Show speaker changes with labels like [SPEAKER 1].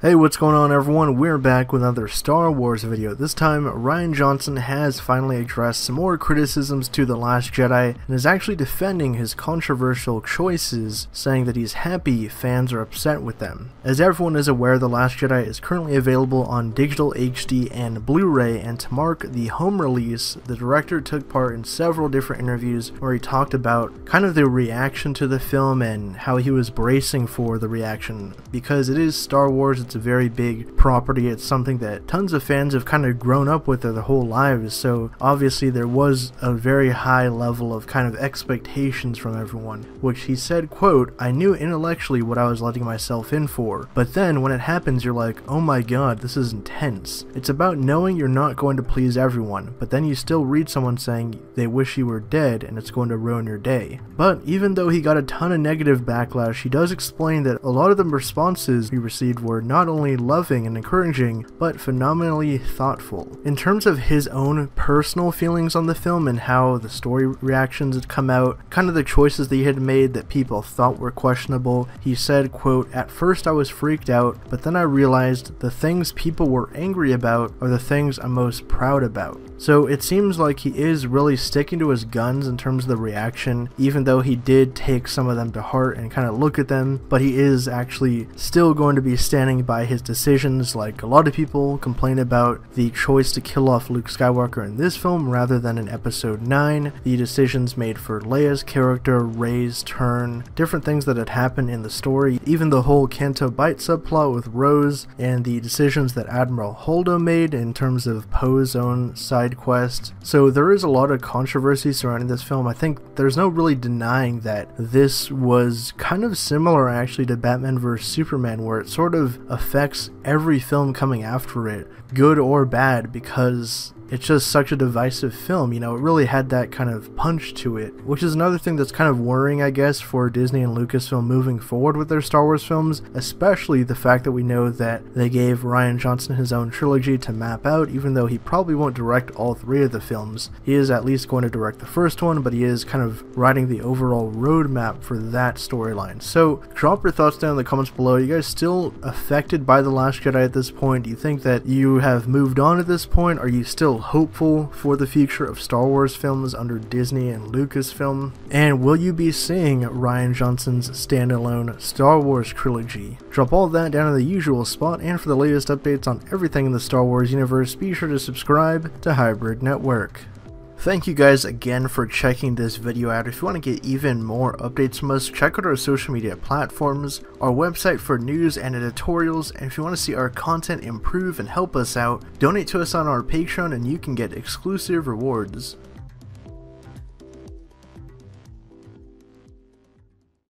[SPEAKER 1] Hey, what's going on everyone? We're back with another Star Wars video. This time, Rian Johnson has finally addressed some more criticisms to The Last Jedi and is actually defending his controversial choices, saying that he's happy fans are upset with them. As everyone is aware, The Last Jedi is currently available on digital HD and Blu-ray, and to mark the home release, the director took part in several different interviews where he talked about kind of the reaction to the film and how he was bracing for the reaction. Because it is Star Wars, it's a very big property, it's something that tons of fans have kind of grown up with their whole lives, so obviously there was a very high level of kind of expectations from everyone, which he said, quote, "I knew intellectually what I was letting myself in for, but then when it happens you're like, oh my god, this is intense. It's about knowing you're not going to please everyone, but then you still read someone saying they wish you were dead and it's going to ruin your day." But even though he got a ton of negative backlash, he does explain that a lot of the responses he received were not only loving and encouraging, but phenomenally thoughtful. In terms of his own personal feelings on the film and how the story reactions had come out, kind of the choices that he had made that people thought were questionable, he said, quote, "At first I was freaked out, but then I realized the things people were angry about are the things I'm most proud about." So it seems like he is really sticking to his guns in terms of the reaction, even though he did take some of them to heart and kind of look at them, but he is actually still going to be standing by his decisions. Like a lot of people complain about the choice to kill off Luke Skywalker in this film rather than in episode 9, the decisions made for Leia's character, Rey's turn, different things that had happened in the story, even the whole Canto Bight subplot with Rose, and the decisions that Admiral Holdo made in terms of Poe's own side quest. So there is a lot of controversy surrounding this film. I think there's no really denying that this was kind of similar actually to Batman vs Superman, where it sort of affects every film coming after it, good or bad, because it's just such a divisive film. You know, it really had that kind of punch to it, which is another thing that's kind of worrying, I guess, for Disney and Lucasfilm moving forward with their Star Wars films, especially the fact that we know that they gave Rian Johnson his own trilogy to map out, even though he probably won't direct all three of the films. He is at least going to direct the first one, but he is kind of writing the overall roadmap for that storyline. So drop your thoughts down in the comments below. Are you guys still affected by The Last Jedi at this point? Do you think that you have moved on at this point? Are you still hopeful for the future of Star Wars films under Disney and Lucasfilm? And will you be seeing Rian Johnson's standalone Star Wars trilogy? Drop all that down in the usual spot, and for the latest updates on everything in the Star Wars universe, be sure to subscribe to Hybrid Network. Thank you guys again for checking this video out. If you want to get even more updates from us, check out our social media platforms, our website for news and editorials, and if you want to see our content improve and help us out, donate to us on our Patreon and you can get exclusive rewards.